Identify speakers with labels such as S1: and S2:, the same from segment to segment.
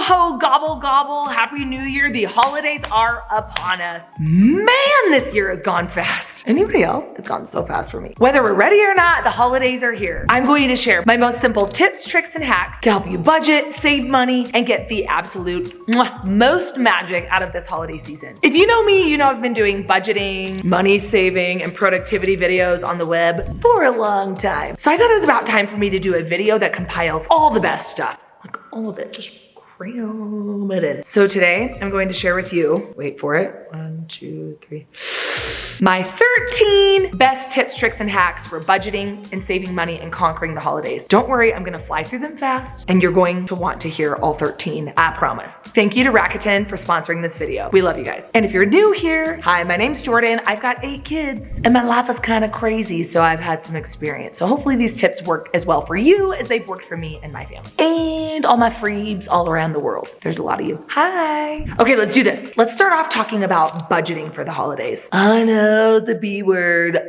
S1: ho, gobble, gobble. Happy New Year. The holidays are upon us. Man, this year has gone fast. Anybody else? It's gone so fast for me. Whether we're ready or not, the holidays are here. I'm going to share my most simple tips, tricks, and hacks to help you budget, save money, and get the absolute most magic out of this holiday season. If you know me, you know I've been doing budgeting, money saving, and productivity videos on the web for a long time. So I thought it was about time for me to do a video that compiles all the best stuff. Like all of it, just cram it in. So today I'm going to share with you, wait for it, 1, 2, 3, my 13 best tips, tricks, and hacks for budgeting and saving money and conquering the holidays. Don't worry, I'm gonna fly through them fast and you're going to want to hear all 13, I promise. Thank you to Rakuten for sponsoring this video. We love you guys. And if you're new here, hi, my name's Jordan. I've got 8 kids and my life is kind of crazy, so I've had some experience. So hopefully these tips work as well for you as they've worked for me and my family. And all my freebs all around the world. There's a lot of you. Hi. Okay, let's do this. Let's start off talking about budgeting for the holidays. I know, the B word.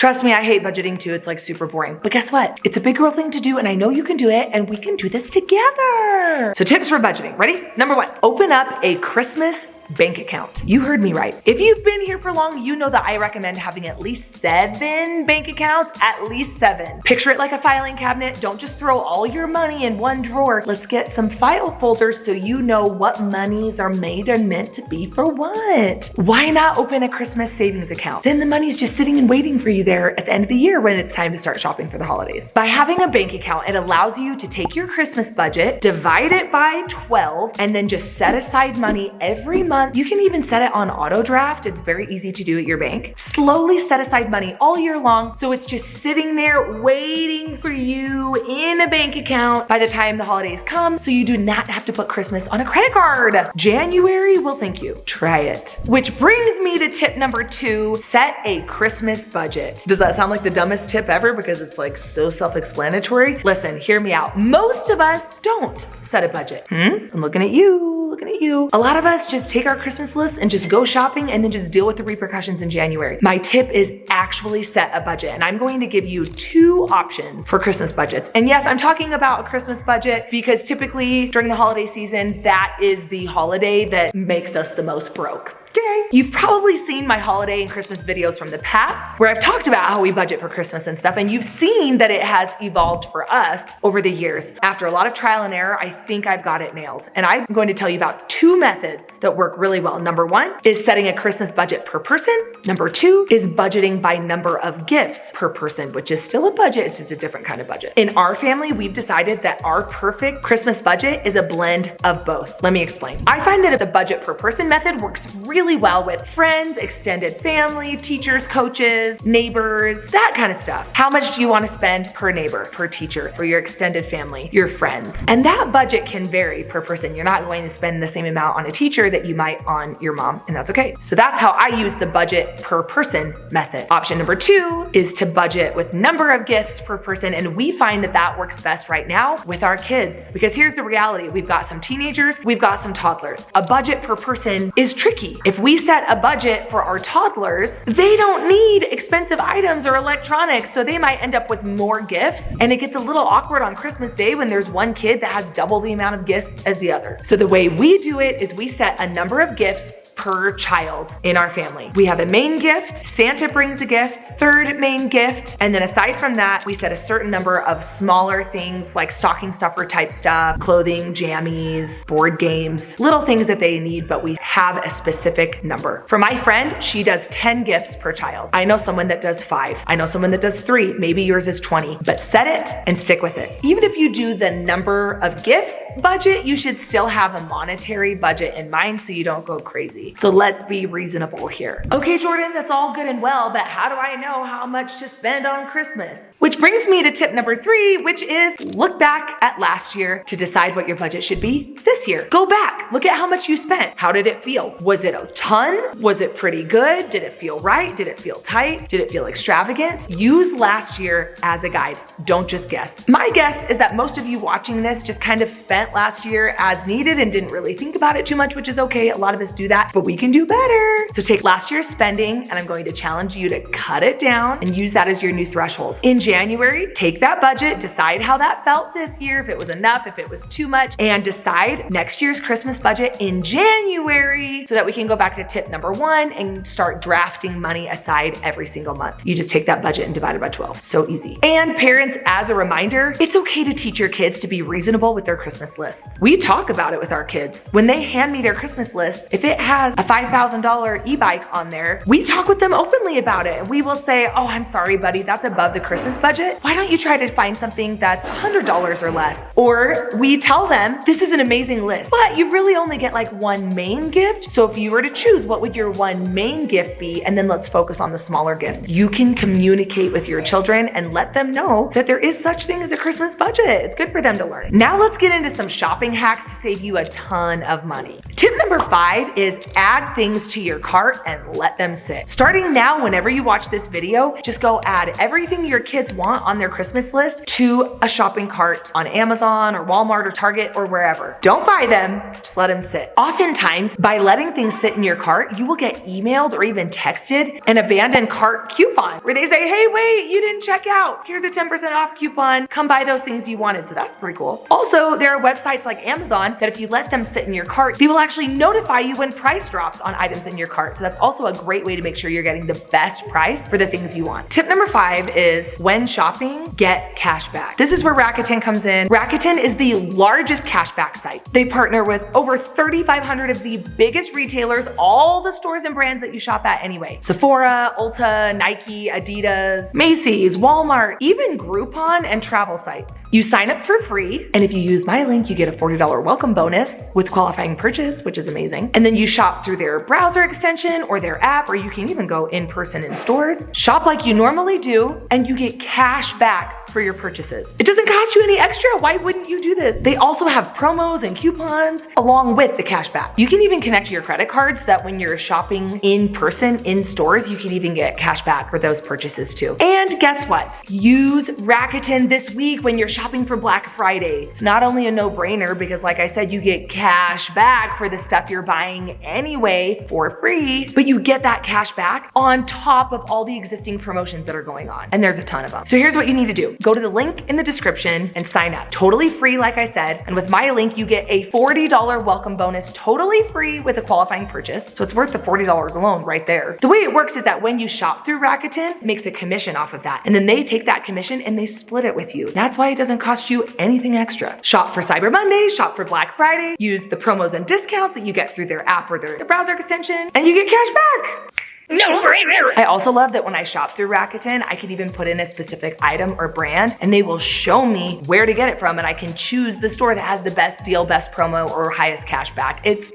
S1: Trust me, I hate budgeting too. It's like super boring. But guess what? It's a big girl thing to do and I know you can do it and we can do this together. So tips for budgeting. Ready? Number 1, open up a Christmas bank account. You heard me right. If you've been here for long, you know that I recommend having at least 7 bank accounts, at least 7. Picture it like a filing cabinet. Don't just throw all your money in one drawer. Let's get some file folders so you know what monies are made and meant to be for what. Why not open a Christmas savings account? Then the money's just sitting and waiting for you there at the end of the year when it's time to start shopping for the holidays. By having a bank account, it allows you to take your Christmas budget, divide it by 12, and then just set aside money every month. You can even set it on auto draft. It's very easy to do at your bank. Slowly set aside money all year long, so it's just sitting there waiting for you in a bank account by the time the holidays come, so you do not have to put Christmas on a credit card. January will thank you. Try it. Which brings me to tip number 2, set a Christmas budget. Does that sound like the dumbest tip ever because it's like so self-explanatory? Listen, hear me out. Most of us don't set a budget. I'm looking at you. Looking at you. A lot of us just take our Christmas list and just go shopping and then just deal with the repercussions in January. My tip is actually set a budget, and I'm going to give you 2 options for Christmas budgets. And yes, I'm talking about a Christmas budget because typically during the holiday season, that is the holiday that makes us the most broke. Okay. You've probably seen my holiday and Christmas videos from the past where I've talked about how we budget for Christmas and stuff, and you've seen that it has evolved for us over the years. After a lot of trial and error, I think I've got it nailed. And I'm going to tell you about 2 methods that work really well. Number 1 is setting a Christmas budget per person. Number 2 is budgeting by number of gifts per person, which is still a budget, it's just a different kind of budget. In our family, we've decided that our perfect Christmas budget is a blend of both. Let me explain. I find that the budget per person method works really well with friends, extended family, teachers, coaches, neighbors, that kind of stuff. How much do you want to spend per neighbor, per teacher, for your extended family, your friends? And that budget can vary per person. You're not going to spend the same amount on a teacher that you might on your mom, and that's okay. So that's how I use the budget per person method. Option number 2 is to budget with number of gifts per person, and we find that that works best right now with our kids. Because here's the reality. We've got some teenagers, we've got some toddlers. A budget per person is tricky. If we set a budget for our toddlers, they don't need expensive items or electronics, so they might end up with more gifts, and it gets a little awkward on Christmas Day when there's one kid that has double the amount of gifts as the other. So the way we do it is we set a number of gifts per child in our family. We have a main gift, Santa brings a gift, third main gift, and then aside from that, we set a certain number of smaller things like stocking stuffer type stuff, clothing, jammies, board games, little things that they need, but we have a specific number. For my friend, she does 10 gifts per child. I know someone that does 5. I know someone that does 3. Maybe yours is 20, but set it and stick with it. Even if you do the number of gifts budget, you should still have a monetary budget in mind so you don't go crazy. So let's be reasonable here. Okay, Jordan, that's all good and well, but how do I know how much to spend on Christmas? Which brings me to tip number 3, which is look back at last year to decide what your budget should be this year. Go back, look at how much you spent. How did it feel? Was it a ton? Was it pretty good? Did it feel right? Did it feel tight? Did it feel extravagant? Use last year as a guide. Don't just guess. My guess is that most of you watching this just kind of spent last year as needed and didn't really think about it too much, which is okay. A lot of us do that. but we can do better. So take last year's spending and I'm going to challenge you to cut it down and use that as your new threshold. In January, take that budget, decide how that felt this year, if it was enough, if it was too much, and decide next year's Christmas budget in January so that we can go back to tip number 1 and start drafting money aside every single month. You just take that budget and divide it by 12. So easy. And parents, as a reminder, it's okay to teach your kids to be reasonable with their Christmas lists. We talk about it with our kids. When they hand me their Christmas list, if it has a $5,000 e-bike on there, we talk with them openly about it. And we will say, oh, I'm sorry, buddy, that's above the Christmas budget. Why don't you try to find something that's $100 or less? Or we tell them, this is an amazing list, but you really only get like one main gift. So if you were to choose, what would your one main gift be? And then let's focus on the smaller gifts. You can communicate with your children and let them know that there is such thing as a Christmas budget. It's good for them to learn. Now let's get into some shopping hacks to save you a ton of money. Tip number 5 is add things to your cart and let them sit. Starting now, whenever you watch this video, just go add everything your kids want on their Christmas list to a shopping cart on Amazon or Walmart or Target or wherever. Don't buy them, just let them sit. Oftentimes, by letting things sit in your cart, you will get emailed or even texted an abandoned cart coupon where they say, hey, wait, you didn't check out. Here's a 10% off coupon. Come buy those things you wanted. So that's pretty cool. Also, there are websites like Amazon that if you let them sit in your cart, they will actually notify you when price drops on items in your cart. So that's also a great way to make sure you're getting the best price for the things you want. Tip number 5 is when shopping, get cash back. This is where Rakuten comes in. Rakuten is the largest cashback site. They partner with over 3,500 of the biggest retailers, all the stores and brands that you shop at anyway. Sephora, Ulta, Nike, Adidas, Macy's, Walmart, even Groupon and travel sites. You sign up for free, and if you use my link, you get a $40 welcome bonus with qualifying purchase, which is amazing. And then you shop through their browser extension or their app, or you can even go in person in stores. Shop like you normally do, and you get cash back for your purchases. It doesn't cost you any extra. Why wouldn't you do this? They also have promos and coupons along with the cash back. You can even connect your credit cards so that when you're shopping in person in stores, you can even get cash back for those purchases too. And guess what? Use Rakuten this week when you're shopping for Black Friday. It's not only a no-brainer because like I said, you get cash back for the stuff you're buying anyway for free, but you get that cash back on top of all the existing promotions that are going on. And there's a ton of them. So here's what you need to do. Go to the link in the description and sign up. Totally free, like I said. And with my link, you get a $40 welcome bonus, totally free with a qualifying purchase. So it's worth the $40 alone right there. The way it works is that when you shop through Rakuten, it makes a commission off of that. And then they take that commission and they split it with you. That's why it doesn't cost you anything extra. Shop for Cyber Monday, shop for Black Friday, use the promos and discounts that you get through their app or their browser extension, and you get cash back. I also love that when I shop through Rakuten, I can even put in a specific item or brand and they will show me where to get it from and I can choose the store that has the best deal, best promo, or highest cash back. It's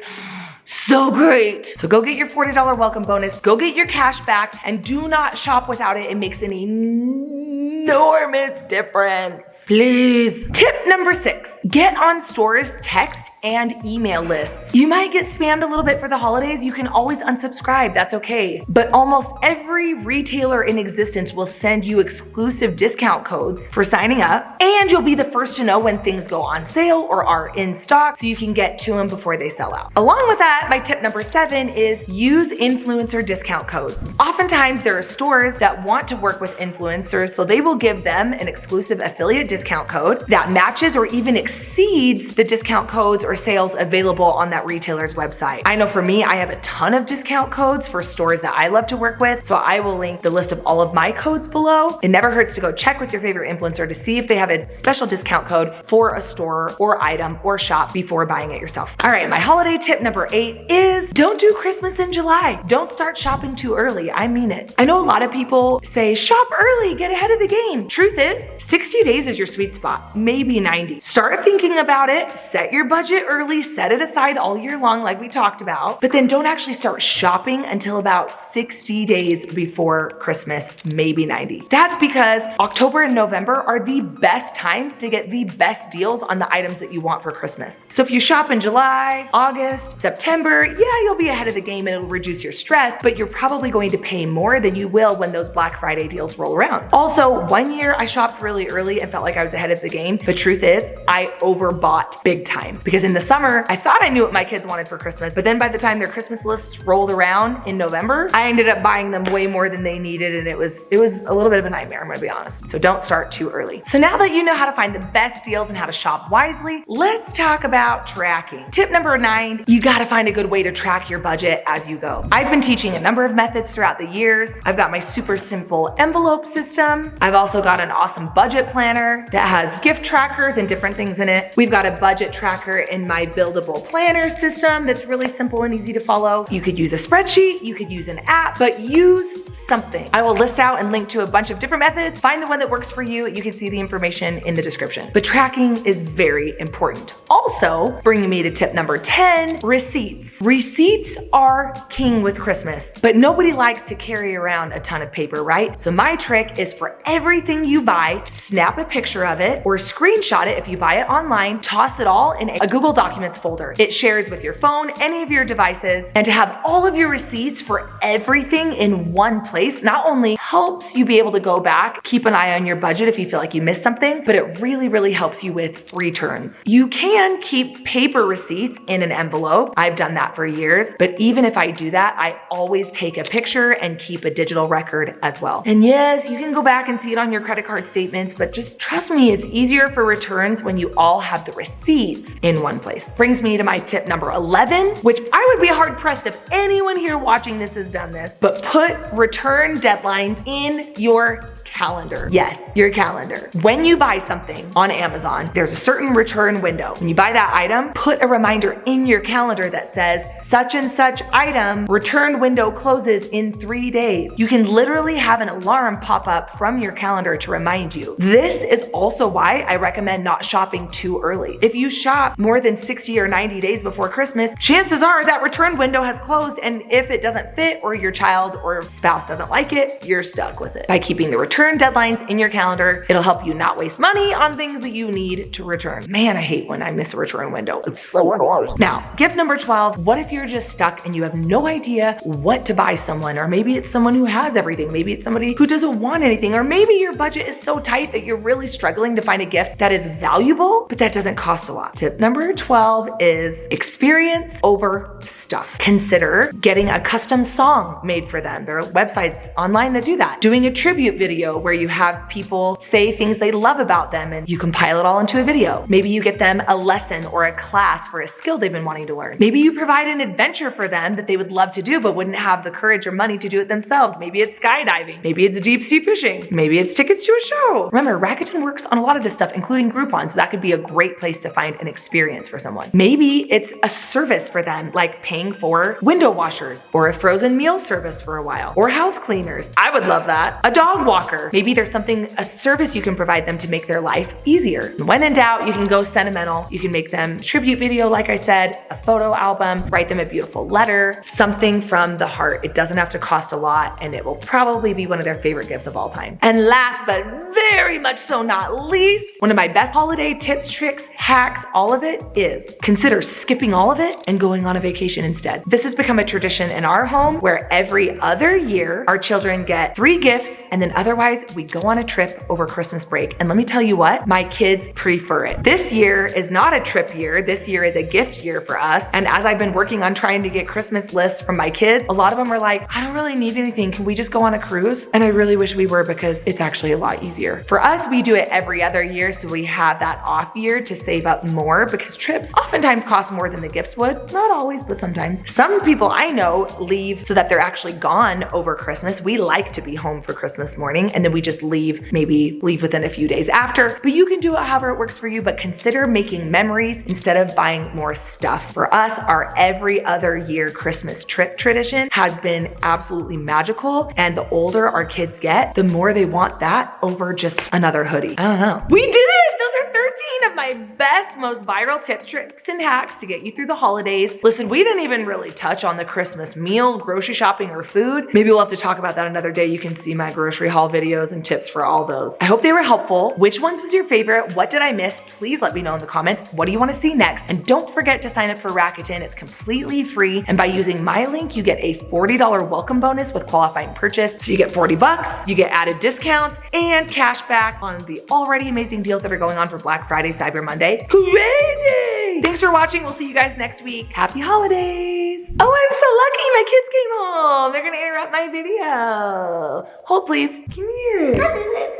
S1: so great. So go get your $40 welcome bonus, go get your cash back, and do not shop without it. It makes an enormous difference. Please. Tip number 6, get on stores' text and email lists. You might get spammed a little bit for the holidays. You can always unsubscribe, that's okay. But almost every retailer in existence will send you exclusive discount codes for signing up, and you'll be the first to know when things go on sale or are in stock so you can get to them before they sell out. Along with that, my tip number 7 is use influencer discount codes. Oftentimes there are stores that want to work with influencers, so they will give them an exclusive affiliate discount code that matches or even exceeds the discount codes or sales available on that retailer's website. I know for me, I have a ton of discount codes for stores that I love to work with, so I will link the list of all of my codes below. It never hurts to go check with your favorite influencer to see if they have a special discount code for a store or item or shop before buying it yourself. All right, my holiday tip number 8 is don't do Christmas in July. Don't start shopping too early. I mean it. I know a lot of people say shop early, get ahead of the game. Truth is, 60 days is your sweet spot, maybe 90. Start thinking about it, set your budget early, set it aside all year long like we talked about, but then don't actually start shopping until about 60 days before Christmas, maybe 90. That's because October and November are the best times to get the best deals on the items that you want for Christmas. So if you shop in July, August, September, yeah, you'll be ahead of the game and it'll reduce your stress, but you're probably going to pay more than you will when those Black Friday deals roll around. Also, one year I shopped really early and felt like like I was ahead of the game. But truth is, I overbought big time because in the summer, I thought I knew what my kids wanted for Christmas, but then by the time their Christmas lists rolled around in November, I ended up buying them way more than they needed, and it was a little bit of a nightmare, I'm gonna be honest. So don't start too early. So now that you know how to find the best deals and how to shop wisely, let's talk about tracking. Tip number 9, you gotta find a good way to track your budget as you go. I've been teaching a number of methods throughout the years. I've got my super simple envelope system. I've also got an awesome budget planner that has gift trackers and different things in it. We've got a budget tracker in my buildable planner system that's really simple and easy to follow. You could use a spreadsheet, you could use an app, but use something. I will list out and link to a bunch of different methods. Find the one that works for you. You can see the information in the description. But tracking is very important. Also, bringing me to tip number 10, receipts. Receipts are king with Christmas, but nobody likes to carry around a ton of paper, right? So my trick is for everything you buy, snap a picture of it or screenshot it if you buy it online, toss it all in a Google Documents folder. It shares with your phone, any of your devices, and to have all of your receipts for everything in one place not only helps you be able to go back, keep an eye on your budget if you feel like you missed something, but it really helps you with returns. You can keep paper receipts in an envelope. I've done that for years, but even if I do that, I always take a picture and keep a digital record as well. And yes, you can go back and see it on your credit card statements, but just trust me, it's easier for returns when you all have the receipts in one place. Brings me to my tip number 11, which I would be hard pressed if anyone here watching this has done this, but put return deadlines in your calendar. Yes, your calendar. When you buy something on Amazon, there's a certain return window. When you buy that item, put a reminder in your calendar that says such and such item return window closes in 3 days. You can literally have an alarm pop up from your calendar to remind you. This is also why I recommend not shopping too early. If you shop more than 60 or 90 days before Christmas, chances are that return window has closed, and if it doesn't fit or your child or spouse doesn't like it, you're stuck with it. By keeping the return deadlines in your calendar, it'll help you not waste money on things that you need to return. Man, I hate when I miss a return window. It's so annoying. Now, gift number 12, what if you're just stuck and you have no idea what to buy someone? Or maybe it's someone who has everything. Maybe it's somebody who doesn't want anything. Or maybe your budget is so tight that you're really struggling to find a gift that is valuable, but that doesn't cost a lot. Tip number 12 is experience over stuff. Consider getting a custom song made for them. There are websites online that do that. Doing a tribute video where you have people say things they love about them and you compile it all into a video. Maybe you get them a lesson or a class for a skill they've been wanting to learn. Maybe you provide an adventure for them that they would love to do but wouldn't have the courage or money to do it themselves. Maybe it's skydiving. Maybe it's deep sea fishing. Maybe it's tickets to a show. Remember, Rakuten works on a lot of this stuff, including Groupon, so that could be a great place to find an experience for someone. Maybe it's a service for them, like paying for window washers or a frozen meal service for a while, or house cleaners. I would love that. A dog walker. Maybe there's a service you can provide them to make their life easier. When in doubt, you can go sentimental. You can make them a tribute video, like I said, a photo album, write them a beautiful letter, something from the heart. It doesn't have to cost a lot, and it will probably be one of their favorite gifts of all time. And last but very much so not least, one of my best holiday tips, tricks, hacks, all of it is consider skipping all of it and going on a vacation instead. This has become a tradition in our home where every other year our children get 3 gifts, and then otherwise we go on a trip over Christmas break. And let me tell you what, my kids prefer it. This year is not a trip year. This year is a gift year for us. And as I've been working on trying to get Christmas lists from my kids, a lot of them are like, I don't really need anything. Can we just go on a cruise? And I really wish we were, because it's actually a lot easier. For us, we do it every other year, so we have that off year to save up more, because trips oftentimes cost more than the gifts would. Not always, but sometimes. Some people I know leave so that they're actually gone over Christmas. We like to be home for Christmas morning, and then we just leave, maybe leave within a few days after. But you can do it however it works for you, but consider making memories instead of buying more stuff. For us, our every other year Christmas trip tradition has been absolutely magical, and the older our kids get, the more they want that over just another hoodie. I don't know. We did it! Those are 13 9 of my best, most viral tips, tricks, and hacks to get you through the holidays. Listen, we didn't even really touch on the Christmas meal, grocery shopping, or food. Maybe we'll have to talk about that another day. You can see my grocery haul videos and tips for all those. I hope they were helpful. Which ones was your favorite? What did I miss? Please let me know in the comments. What do you want to see next? And don't forget to sign up for Rakuten. It's completely free. And by using my link, you get a $40 welcome bonus with qualifying purchase. So you get 40 bucks, you get added discounts and cash back on the already amazing deals that are going on for Black Friday, Cyber Monday. Crazy! Thanks for watching. We'll see you guys next week. Happy holidays. Oh, I'm so lucky. My kids came home. They're going to interrupt my video. Hold, please. Come here.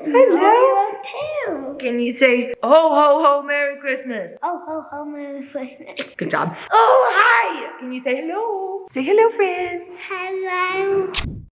S1: Hello. Can you say, ho, ho, ho, Merry Christmas?
S2: Oh, ho, ho, Merry Christmas.
S1: Good job. Oh, hi. Can you say hello? Say hello, friends.
S2: Hello.